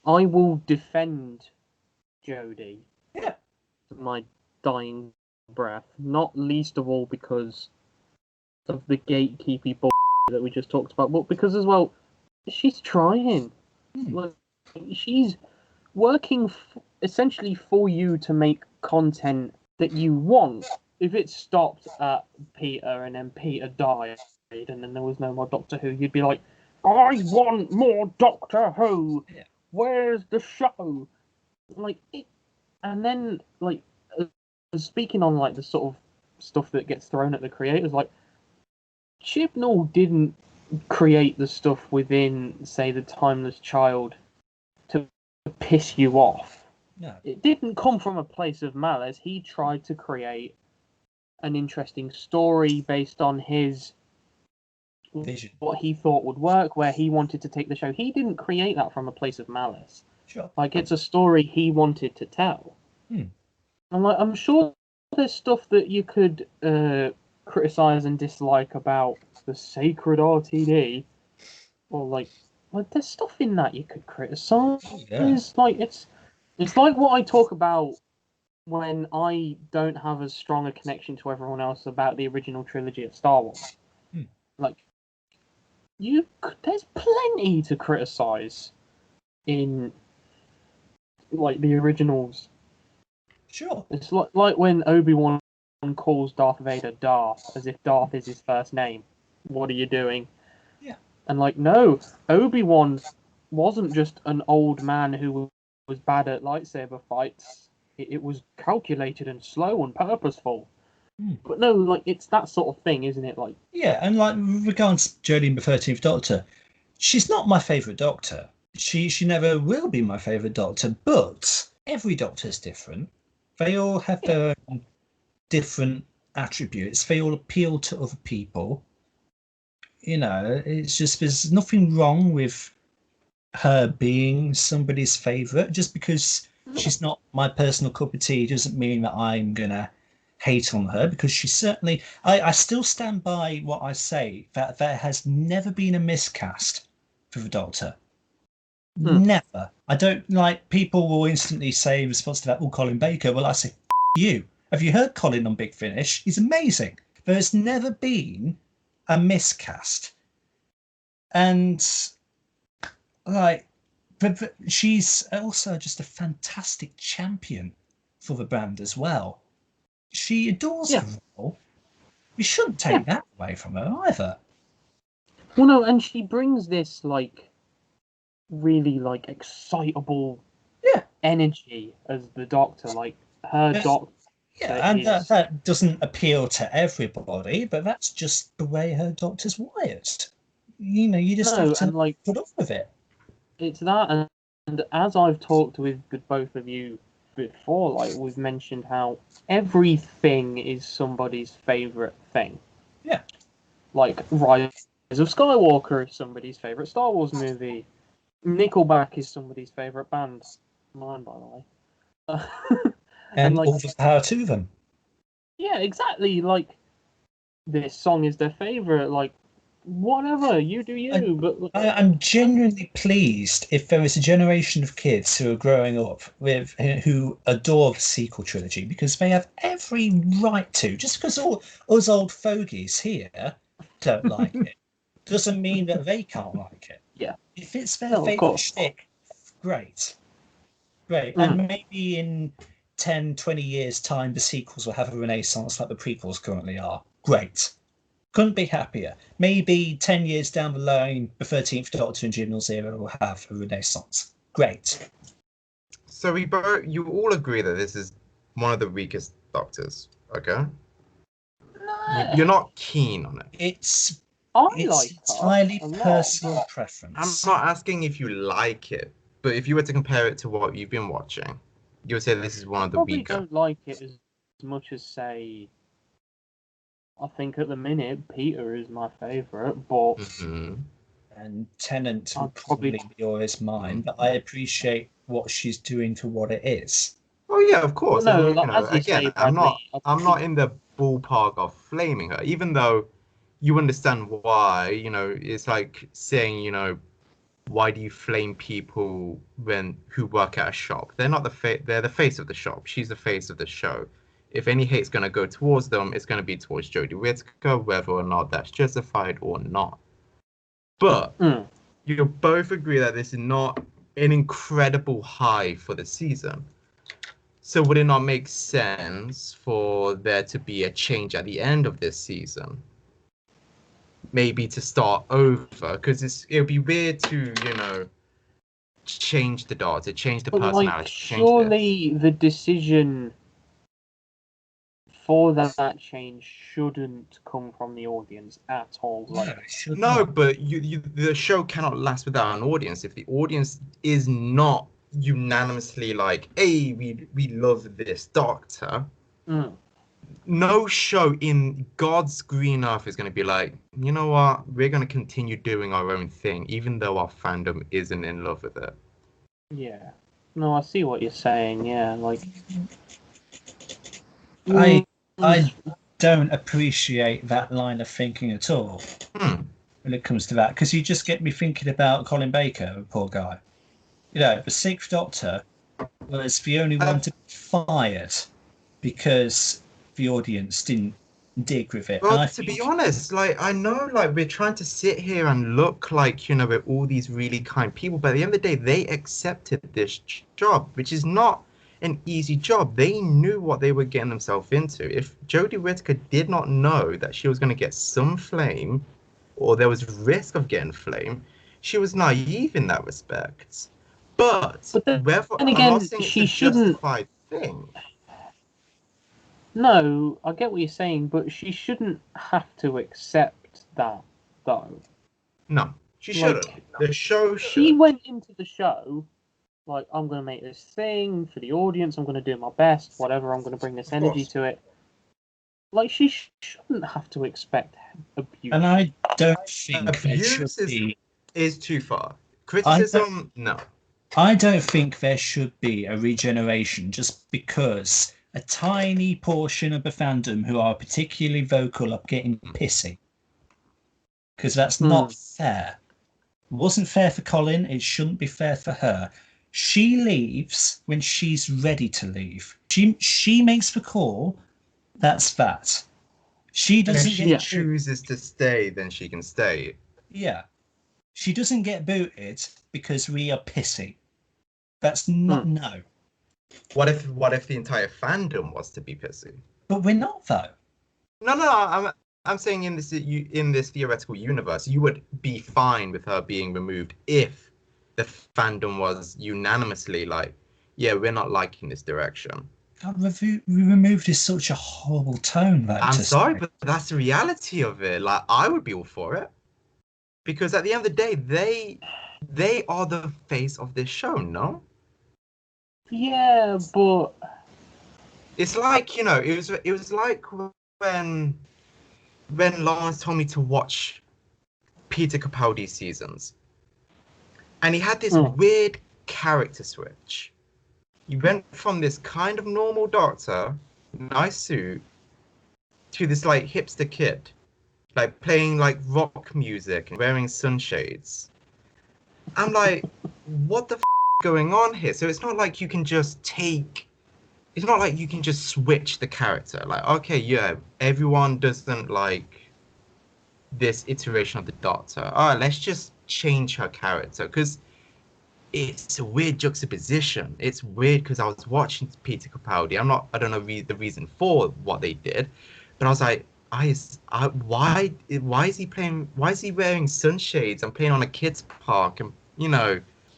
I will defend Jodie. Yeah. To my dying breath, not least of all because of the gatekeepy bull that we just talked about, but because as well, she's trying. Like, she's working essentially for you to make content that you want. If it stopped at Peter and then Peter died and then there was no more Doctor Who, you'd be like, I want more Doctor Who. Yeah. Where's the show? Like it, and then like speaking on like the sort of stuff that gets thrown at the creators, like Chibnall didn't create the stuff within, say, the Timeless Child to piss you off. No. It didn't come from a place of malice. He tried to create an interesting story based on his vision, what he thought would work, where he wanted to take the show. He didn't create that from a place of malice. Sure. Like, it's a story he wanted to tell. And like, I'm sure there's stuff that you could criticize and dislike about the sacred RTD, or like there's stuff in that you could criticize. Yeah. Like it's like what I talk about when I don't have as strong a connection to everyone else about the original trilogy of Star Wars. Like there's plenty to criticize in like the originals. Sure. It's like when Obi-Wan calls Darth Vader Darth, as if Darth is his first name. What are you doing? Yeah. And like, no, Obi-Wan wasn't just an old man who was bad at lightsaber fights. It was calculated and slow and purposeful. But no, like, it's that sort of thing, isn't it? Like, yeah, and like regards Jodie and the 13th Doctor, she's not my favourite Doctor. She never will be my favourite Doctor, but every Doctor's different. They all have their own different attributes. They all appeal to other people. You know, it's just there's nothing wrong with her being somebody's favourite. Just because she's not my personal cup of tea doesn't mean that I'm gonna hate on her, because she certainly I still stand by what I say, that there has never been a miscast for the Doctor. Never. I don't like people will instantly say in response to that, oh, Colin Baker. Well, I say, you. Have you heard Colin on Big Finish? He's amazing. There has never been a miscast. And like, but she's also just a fantastic champion for the brand as well. She adores her role. We shouldn't take that away from her either. Well, no, and she brings this like really like excitable energy as the Doctor. Like her Doctor. Yeah, and that doesn't appeal to everybody, but that's just the way her Doctor's wired. You know, you just have to like put up with it. It's that, and as I've talked with both of you before, like we've mentioned how everything is somebody's favourite thing. Yeah. Like Rise of Skywalker is somebody's favourite Star Wars movie. Nickelback is somebody's favourite band. Mine, by the way. And like, all the power to them. Yeah, exactly. Like, this song is their favourite. Like, whatever, you do you. But I'm genuinely pleased if there is a generation of kids who are growing up with who adore the sequel trilogy, because they have every right to. Just because all us old fogies here don't like it doesn't mean that they can't like it. Yeah. If it's their favourite shtick, great. And maybe in 10, 20 years' time, the sequels will have a renaissance like the prequels currently are. Great. Couldn't be happier. Maybe 10 years down the line, the 13th Doctor and Chibnall's era will have a renaissance. Great. So you all agree that this is one of the weakest Doctors, okay? No. You're not keen on it. It's like entirely personal preference. I'm not asking if you like it, but if you were to compare it to what you've been watching, you would say this is one of the weaker. I don't like it as much as, say, I think at the minute Peter is my favourite, but and Tennant would probably be always mine. But I appreciate what she's doing for what it is. Oh yeah, of course. Well, no, and, like, as you again, say, I'm not in the ballpark of flaming her, even though you understand why. You know, it's like saying, you know, why do you flame people who work at a shop? They're not they're the face of the shop. She's the face of the show. If any hate's going to go towards them, it's going to be towards Jodie Whittaker, whether or not that's justified or not. But you'll both agree that this is not an incredible high for the season. So would it not make sense for there to be a change at the end of this season? Maybe to start over, because it'll be weird to, change the Doctor, change the personality. Surely the decision for that change shouldn't come from the audience at all. No, but the show cannot last without an audience. If the audience is not unanimously like, hey, we love this Doctor, no show in God's green earth is going to be like, you know what, we're going to continue doing our own thing, even though our fandom isn't in love with it. Yeah. No, I see what you're saying, yeah, I don't appreciate that line of thinking at all when it comes to that, because you just get me thinking about Colin Baker, the poor guy. The Sixth Doctor was the only one to be fired because the audience didn't dig with it. Well, to be honest, I know, we're trying to sit here and look like, we're all these really kind people, but at the end of the day, they accepted this job, which is not an easy job. They knew what they were getting themselves into. If Jodie Whittaker did not know that she was going to get some flame, or there was risk of getting flame, she was naive in that respect. But then whether, again, I'm not saying she it's a shouldn't. justified thing. No, I get what you're saying, but she shouldn't have to accept that, though. No, she shouldn't. The show She went into the show I'm going to make this thing for the audience, I'm going to do my best, whatever, I'm going to bring this energy to it. She shouldn't have to expect abuse. And I don't think abuse is too far. Criticism, no. I don't think there should be a regeneration just because a tiny portion of the fandom who are particularly vocal are getting pissy. Because that's not fair. It wasn't fair for Colin, it shouldn't be fair for her. She leaves when she's ready to leave. She makes the call. That's that. She doesn't. If she chooses to stay, then she can stay. Yeah, she doesn't get booted because we are pissy. That's not no. What if the entire fandom was to be pissy? But we're not though. No. I'm saying in this theoretical universe, you would be fine with her being removed if the fandom was unanimously like, yeah, we're not liking this direction. God, removed is such a horrible tone. I'm sorry, but that's the reality of it. I would be all for it. Because at the end of the day, they are the face of this show, no? Yeah, but it's like, it was like when Lawrence told me to watch Peter Capaldi's seasons. And he had this weird character switch. He went from this kind of normal Doctor, nice suit, to this hipster kid, playing rock music and wearing sunshades. I'm like, what the f going on here? So it's not like you can just it's not like you can just switch the character. Okay, yeah, everyone doesn't like this iteration of the Doctor. All right, let's just change her character, because it's a weird juxtaposition. It's weird because I was watching Peter Capaldi. I don't know the reason for what they did, but I was like, why is he playing? Why is he wearing sunshades and playing on a kids' park? And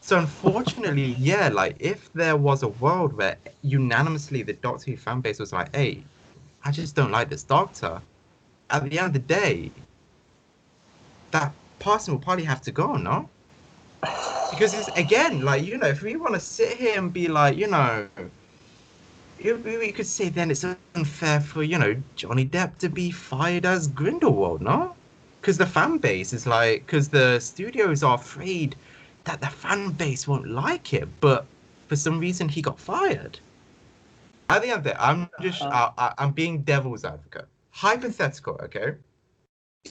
so unfortunately, yeah, if there was a world where unanimously the Doctor Who fan base was like, hey, I just don't like this Doctor, at the end of the day, that person will probably have to go, no? Because it's, again, if we want to sit here and be like, we could say then it's unfair for, Johnny Depp to be fired as Grindelwald, no? Because the fan base is because the studios are afraid that the fan base won't like it, but for some reason he got fired. At the end of it, I'm being devil's advocate. Hypothetical, okay?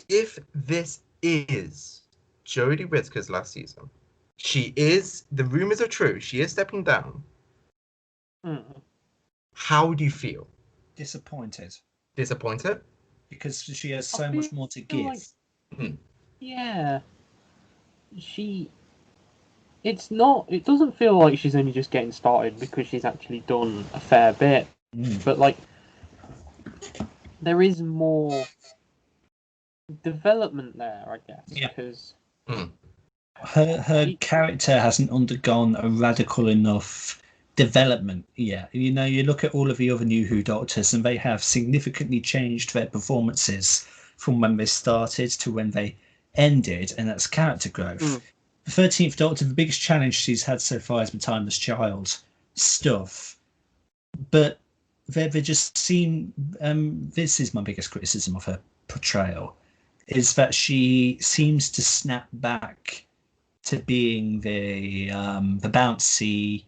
If this is Jodie Whittaker's last season, She is. The rumors are true. She is stepping down. Mm. How do you feel? Disappointed Disappointed? because she has I so much more to feel give. like- Yeah. It's not. It doesn't feel like she's only just getting started because she's actually done a fair bit. Mm. But like, there is more development there, I guess. Yeah. Because Her character hasn't undergone a radical enough development yet. You know, you look at all of the other New Who Doctors, and they have significantly changed their performances from when they started to when they ended, and that's character growth. Mm. The 13th Doctor, the biggest challenge she's had so far has been Timeless Child stuff. But they just seem. This is my biggest criticism of her portrayal, is that she seems to snap back to being the bouncy,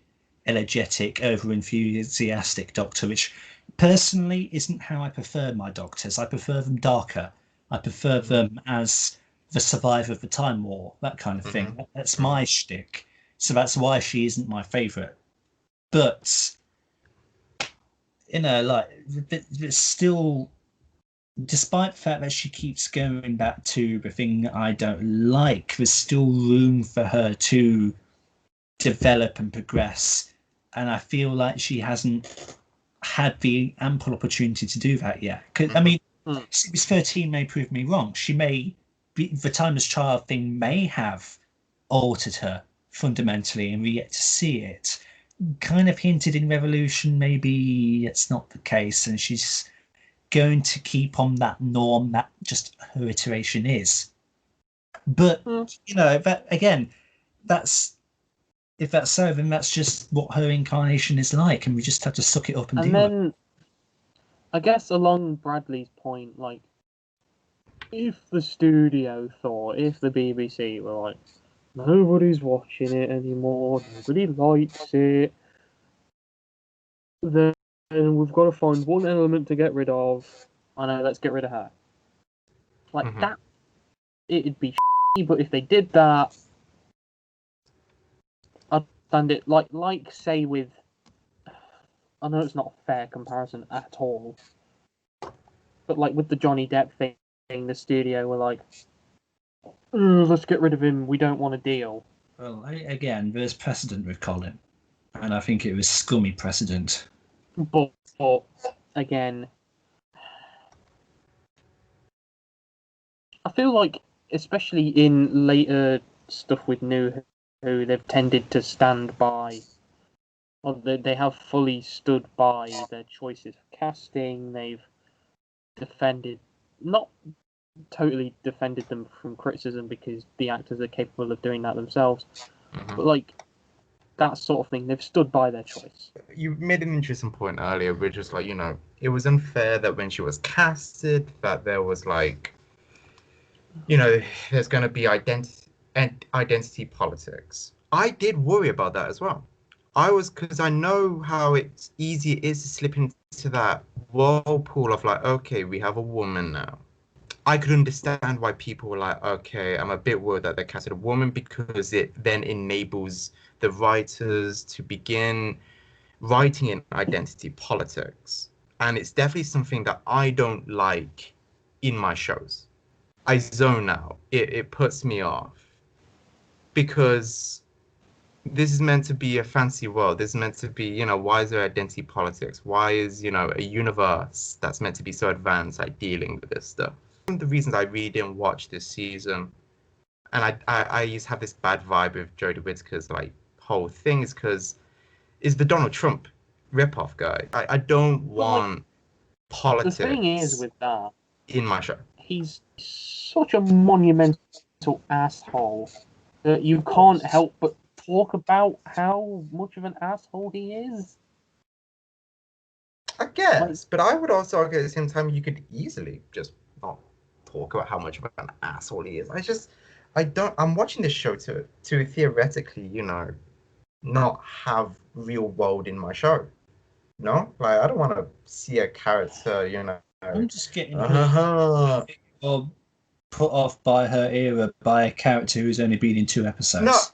energetic, over enthusiastic Doctor, which personally isn't how I prefer my Doctors. I prefer them darker. I prefer them as the survivor of the Time War, that kind of thing. That's my shtick. So that's why she isn't my favourite. But you know, like, it's still, despite the fact that she keeps going back to the thing I don't like, there's still room for her to develop and progress. And I feel like she hasn't had the ample opportunity to do that yet. I mean, Series 13 may prove me wrong. She may be, the Timeless Child thing may have altered her fundamentally, and we yet to see it. Kind of hinted in Revolution, maybe it's not the case, and she's going to keep on that norm that just her iteration is. But you know, that again, that's, if that's so, then that's just what her incarnation is like, and we just have to suck it up and And deal with it. then, I guess along Bradley's point, like, if the studio thought, if the BBC were like, nobody's watching it anymore, nobody likes it, then we've got to find one element to get rid of. I know, let's get rid of her. Like that, it'd be shitty, but if they did that, I'd stand it. Like say with, I know it's not a fair comparison at all, but like with the Johnny Depp thing, the studio were like, let's get rid of him, we don't want a deal. Well, again, there's precedent with Colin, and I think it was scummy precedent. But again, I feel like, especially in later stuff with New Who, they've tended to stand by, or they have fully stood by their choices of casting. They've defended, not totally defended them from criticism because the actors are capable of doing that themselves, but like that sort of thing, they've stood by their choice. You made an interesting point earlier, which is like, you know, it was unfair that when she was casted, that there was like, you know, there's going to be identity politics. I did worry about that as well. Because I know how easy it is to slip into that whirlpool of like, okay, we have a woman now. I could understand why people were like, okay, I'm a bit worried that they casted a woman, because it then enables the writers to begin writing in identity politics. And it's definitely something that I don't like in my shows. I zone out. It puts me off. Because this is meant to be a fancy world. This is meant to be, you know, why is there identity politics? Why is, you know, a universe that's meant to be so advanced like dealing with this stuff? One of the reasons I really didn't watch this season, and I used to have this bad vibe with Jodie Whittaker's like whole thing, is because is the Donald Trump ripoff guy. I don't want politics. The thing is with that, in my show, he's such a monumental asshole that you can't help but talk about how much of an asshole he is. I guess, but I would also argue at the same time you could easily just not talk about how much of an asshole he is. I'm watching this show to theoretically, you know, not have real world in my show. No, like I don't want to see a character, you know. I'm just getting or put off by her era by a character who's only been in 2 episodes.